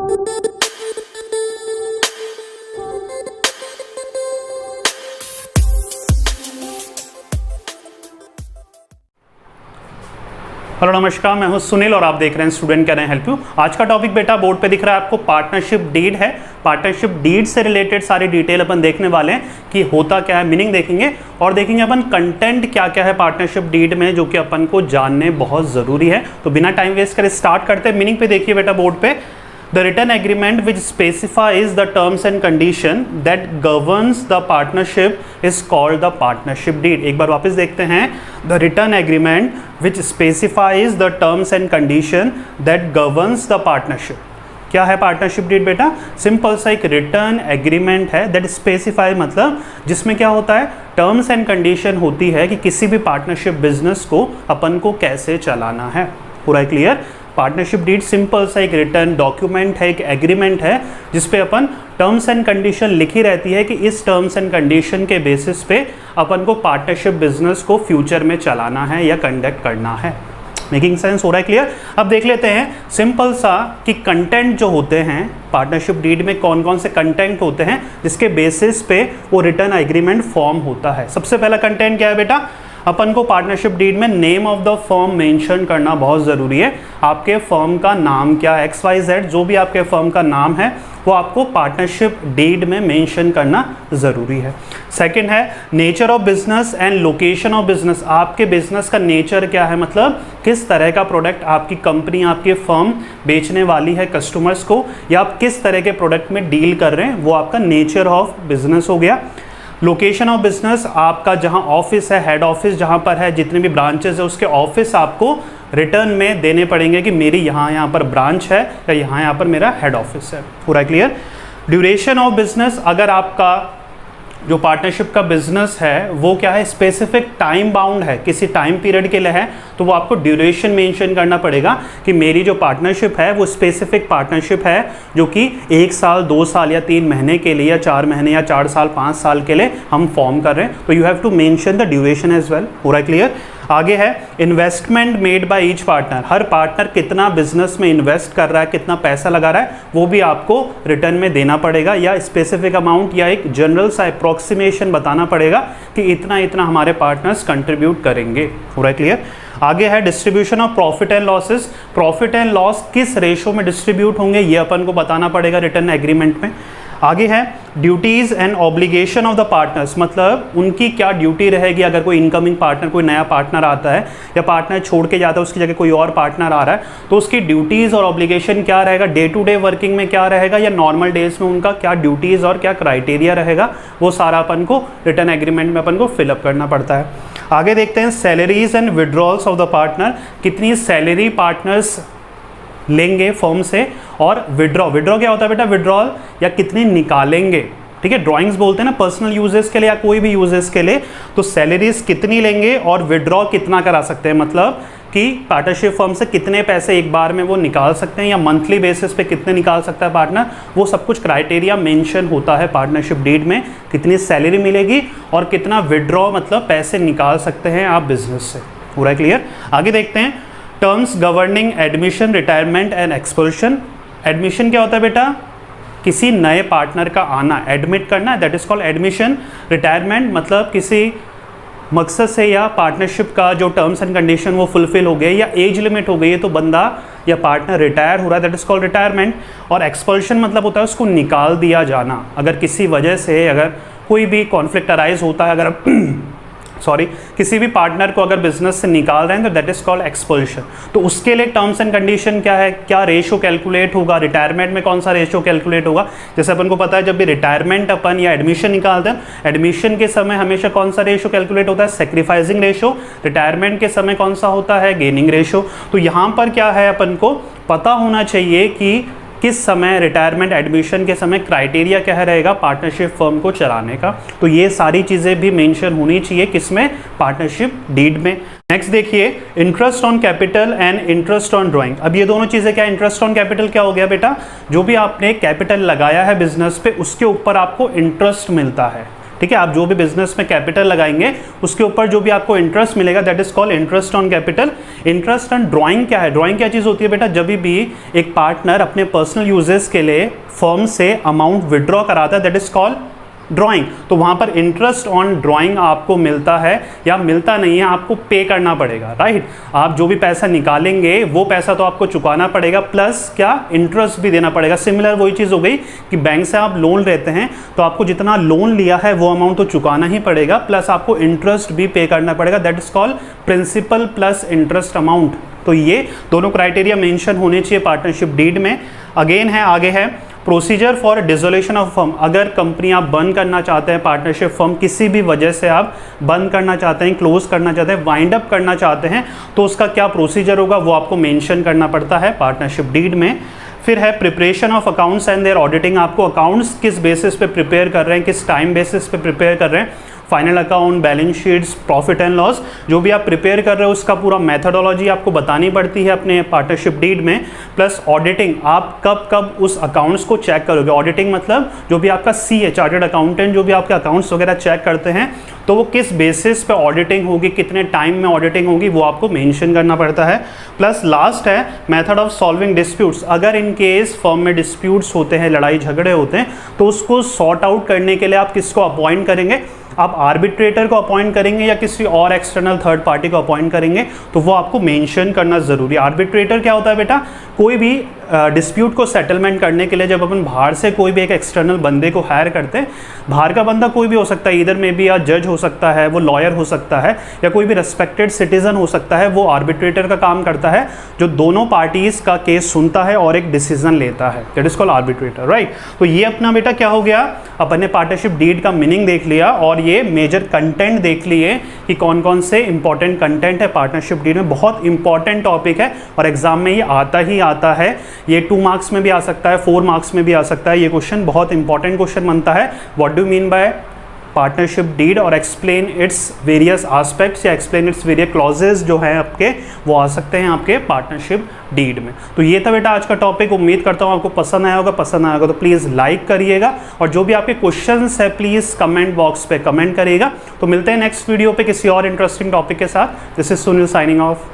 Hello नमस्कार, मैं हूं सुनील और आप देख रहे हैं student can I help you. आज का टॉपिक बेटा बोर्ड पे दिख रहा है आपको, पार्टनरशिप डीड है। पार्टनरशिप डीड से रिलेटेड सारी डिटेल अपन देखने वाले हैं कि होता क्या है, मीनिंग देखेंगे और देखेंगे अपन कंटेंट क्या क्या है पार्टनरशिप डीड में, जो कि अपन को जानने बहुत ज़रूरी है। तो बिना टाइम वेस्ट करे स्टार्ट करते हैं। मीनिंग पे देखिए बेटा बोर्ड पे, The written agreement which specifies the terms and condition that governs the partnership is called the partnership deed। एक बार वापस देखते हैं, The written agreement which specifies the terms and condition that governs the partnership। क्या है partnership deed बेटा? Simple सा एक return agreement है दैट स्पेसिफाई, मतलब जिसमें क्या होता है, टर्म्स एंड कंडीशन होती है कि किसी भी पार्टनरशिप बिजनेस को अपन को कैसे चलाना है। पूरा क्लियर? पार्टनरशिप डीड सिंपल सा एक रिटर्न डॉक्यूमेंट है, एक एग्रीमेंट है जिसपे अपन टर्म्स एंड कंडीशन लिखी रहती है कि इस टर्म्स एंड कंडीशन के बेसिस पे अपन को पार्टनरशिप बिजनेस को फ्यूचर में चलाना है या कंडक्ट करना है। मेकिंग सेंस हो रहा है? क्लियर? अब देख लेते हैं सिंपल सा कि कंटेंट जो होते हैं पार्टनरशिप डीड में, कौन कौन से कंटेंट होते हैं जिसके बेसिस पे वो रिटर्न एग्रीमेंट फॉर्म होता है। सबसे पहला कंटेंट क्या है बेटा? अपन को पार्टनरशिप डीड में name of the firm mention करना बहुत ज़रूरी है। आपके फर्म का नाम क्या है, XYZ जो भी आपके फर्म का नाम है वो आपको पार्टनरशिप डीड में मेंशन करना ज़रूरी है। सेकंड है nature of business and location of business. आपके बिजनेस का नेचर क्या है, मतलब किस तरह का प्रोडक्ट आपकी कंपनी, आपकी फर्म बेचने वाली है कस्टमर्स को, या आप किस तरह के प्रोडक्ट में डील कर रहे हैं, वो आपका नेचर ऑफ बिजनेस हो गया। लोकेशन ऑफ बिजनेस, आपका जहां ऑफिस है, हेड ऑफिस जहां पर है, जितने भी ब्रांचेस है उसके ऑफिस आपको रिटर्न में देने पड़ेंगे कि मेरी यहाँ पर ब्रांच है या यहाँ पर मेरा हेड ऑफिस है। पूरा क्लियर? ड्यूरेशन ऑफ बिजनेस, अगर आपका जो पार्टनरशिप का बिजनेस है वो क्या है, स्पेसिफिक टाइम बाउंड है, किसी टाइम पीरियड के लिए है, तो वो आपको ड्यूरेशन मेंशन करना पड़ेगा कि मेरी जो पार्टनरशिप है वो स्पेसिफिक पार्टनरशिप है जो कि 1 साल, 2 साल या 3 महीने के लिए या 4 महीने या 4 साल, 5 साल के लिए हम फॉर्म कर रहे हैं। तो you have to mention the duration as well. पूरा क्लियर? आगे है investment made by each partner. हर पार्टनर कितना बिजनेस में इन्वेस्ट कर रहा है, कितना पैसा लगा रहा है, वो भी आपको रिटर्न में देना पड़ेगा, या स्पेसिफिक अमाउंट या एक जनरल सा अप्रोक्सीमेशन बताना पड़ेगा कि इतना इतना हमारे पार्टनर्स कंट्रीब्यूट करेंगे। पूरा क्लियर? आगे है distribution of profit and losses. Profit and loss किस रेशो में डिस्ट्रीब्यूट होंगे ये अपन को बताना पड़ेगा रिटर्न एग्रीमेंट में। आगे है duties and obligation of the partners, मतलब उनकी क्या ड्यूटी रहेगी अगर कोई इनकमिंग पार्टनर, कोई नया पार्टनर आता है या पार्टनर छोड़ के जाता है, उसकी जगह कोई और पार्टनर आ रहा है, तो उसकी ड्यूटीज और ऑब्लिगेशन क्या रहेगा, डे टू डे वर्किंग में क्या रहेगा या नॉर्मल डेज में उनका क्या ड्यूटीज और क्या क्राइटेरिया रहेगा, वो सारा अपन को रिटर्न एग्रीमेंट में अपन को फिलअप करना पड़ता है। आगे देखते हैं salaries and withdrawals of the partner, कितनी सैलरी पार्टनर्स लेंगे फर्म से, और विड्रॉ क्या होता है बेटा, विड्रॉल या कितने निकालेंगे। ठीक है, ड्राइंग्स बोलते हैं ना पर्सनल यूजेस के लिए या कोई भी यूजेस के लिए, तो सैलरीज कितनी लेंगे और विड्रॉ कितना करा सकते हैं, मतलब कि पार्टनरशिप फर्म से कितने पैसे एक बार में वो निकाल सकते हैं या मंथली बेसिस पे कितने निकाल सकता है पार्टनर, वो सब कुछ क्राइटेरिया मेंशन होता है पार्टनरशिप डीड में। कितनी सैलरी मिलेगी और कितना विड्रॉ, मतलब पैसे निकाल सकते हैं आप बिजनेस से। पूरा क्लियर? आगे देखते हैं terms governing admission, retirement and expulsion. Admission क्या होता है बेटा? किसी नए पार्टनर का आना, एडमिट करना, that is called admission. Retirement मतलब किसी मकसद से या पार्टनरशिप का जो टर्म्स एंड कंडीशन वो फुलफिल हो गए या एज लिमिट हो गई है तो बंदा या पार्टनर रिटायर हो रहा है, दैट इज कॉल्ड रिटायरमेंट। और एक्सपल्शन मतलब होता है उसको निकाल दिया जाना, अगर किसी वजह से अगर कोई भी कॉन्फ्लिक्ट अराइज होता है, अगर किसी भी पार्टनर को अगर बिजनेस से निकाल रहे हैं तो दैट इज कॉल्ड एक्सपल्शन। तो उसके लिए टर्म्स एंड कंडीशन क्या है, क्या रेशो कैलकुलेट होगा, रिटायरमेंट में कौन सा रेशो कैलकुलेट होगा। जैसे अपन को पता है जब भी रिटायरमेंट अपन या एडमिशन निकालते हैं, एडमिशन के समय हमेशा कौन सा रेशो कैलकुलेट होता है, सेक्रीफाइसिंग रेशो। रिटायरमेंट के समय कौन सा होता है, गेनिंग रेशो। तो यहाँ पर क्या है, अपन को पता होना चाहिए कि किस समय रिटायरमेंट, एडमिशन के समय क्राइटेरिया क्या रहेगा पार्टनरशिप फर्म को चलाने का। तो ये सारी चीज़ें भी मेंशन होनी चाहिए किसमें, पार्टनरशिप डीड में। नेक्स्ट देखिए interest on capital and interest on drawing. अब ये दोनों चीज़ें क्या, इंटरेस्ट ऑन कैपिटल क्या हो गया बेटा, जो भी आपने कैपिटल लगाया है बिजनेस पे उसके ऊपर आपको इंटरेस्ट मिलता है। ठीक है, आप जो भी बिजनेस में कैपिटल लगाएंगे उसके ऊपर जो भी आपको इंटरेस्ट मिलेगा that is called interest on capital. Interest on drawing क्या है? ड्राइंग क्या चीज़ होती है बेटा? जब भी एक पार्टनर अपने पर्सनल यूजेस के लिए फर्म से अमाउंट विड्रॉ कराता है, दैट इज कॉल्ड ड्राइंग। तो वहाँ पर इंटरेस्ट ऑन ड्राइंग आपको मिलता है या मिलता नहीं है, आपको पे करना पड़ेगा, राइट। आप जो भी पैसा निकालेंगे वो पैसा तो आपको चुकाना पड़ेगा, प्लस क्या इंटरेस्ट भी देना पड़ेगा। सिमिलर वही चीज़ हो गई कि बैंक से आप लोन लेते हैं तो आपको जितना लोन लिया है वो अमाउंट तो चुकाना ही पड़ेगा, प्लस आपको इंटरेस्ट भी पे करना पड़ेगा। That is called principal plus interest amount. तो ये दोनों क्राइटेरिया मेंशन होने चाहिए पार्टनरशिप डीड में। अगेन है, आगे है procedure for dissolution of firm. अगर कंपनी आप बंद करना चाहते हैं, पार्टनरशिप फर्म किसी भी वजह से आप बंद करना चाहते हैं, क्लोज करना चाहते हैं, वाइंड अप करना चाहते हैं, तो उसका क्या प्रोसीजर होगा वो आपको मेंशन करना पड़ता है पार्टनरशिप डीड में। फिर है preparation of accounts and their auditing. आपको अकाउंट्स किस बेसिस पे प्रिपेयर कर रहे हैं, किस टाइम बेसिस पे प्रिपेयर कर रहे हैं, final account, balance sheets, profit and loss, जो भी आप प्रिपेयर कर रहे हो उसका पूरा मेथोडोलॉजी आपको बतानी पड़ती है अपने पार्टनरशिप डीड में। प्लस ऑडिटिंग, आप कब कब उस अकाउंट्स को चेक करोगे। ऑडिटिंग मतलब जो भी आपका सी है, चार्टर्ड अकाउंटेंट, जो भी आपके अकाउंट्स वगैरह चेक करते हैं, तो वो किस बेसिस पे ऑडिटिंग होगी, कितने टाइम में ऑडिटिंग होगी, वो आपको मेंशन करना पड़ता है। प्लस लास्ट है मेथड ऑफ सॉल्विंग डिस्प्यूट्स। अगर इन केस फर्म में डिस्प्यूट्स होते हैं, लड़ाई झगड़े होते हैं, तो उसको सॉर्ट आउट करने के लिए आप किसको अपॉइंट करेंगे? आप आर्बिट्रेटर को अपॉइंट करेंगे या किसी और एक्सटर्नल थर्ड पार्टी को अपॉइंट करेंगे, तो वो आपको मेंशन करना जरूरी है। आर्बिट्रेटर क्या होता है बेटा? कोई भी डिस्प्यूट को सेटलमेंट करने के लिए जब अपन बाहर से कोई भी एक एक्सटर्नल बंदे को हायर करते हैं, बाहर का बंदा कोई भी हो सकता है, इधर में भी या जज हो सकता है, वो लॉयर हो सकता है, या कोई भी रेस्पेक्टेड सिटीजन हो सकता है, वो आर्बिट्रेटर का काम करता है, जो दोनों पार्टीज का केस सुनता है और एक डिसीजन लेता है। That is called arbitrator, right. तो ये अपना बेटा क्या हो गया, अपन ने पार्टनरशिप डीड का मीनिंग देख लिया और ये मेजर कंटेंट देख लिए कि कौन कौन से इंपॉर्टेंट कंटेंट है पार्टनरशिप डीड में। बहुत इंपॉर्टेंट टॉपिक है और एग्जाम में ये आता है। ये 2 मार्क्स में भी आ सकता है, 4 मार्क्स में भी आ सकता है। ये क्वेश्चन बहुत इंपॉर्टेंट क्वेश्चन बनता है। What do mean by partnership deed और एक्सप्लेन इट्स वेरियस एस्पेक्ट्स या एक्सप्लेन इट्स वेरियस क्लॉजेज जो हैं आपके, वो आ सकते हैं आपके पार्टनरशिप डीड में। तो ये था बेटा आज का टॉपिक। उम्मीद करता हूँ आपको पसंद आया होगा। तो प्लीज़ लाइक करिएगा और जो भी आपके क्वेश्चंस है प्लीज़ कमेंट बॉक्स पे कमेंट करिएगा। तो मिलते हैं नेक्स्ट वीडियो पे किसी और इंटरेस्टिंग टॉपिक के साथ। This is Sunil signing off.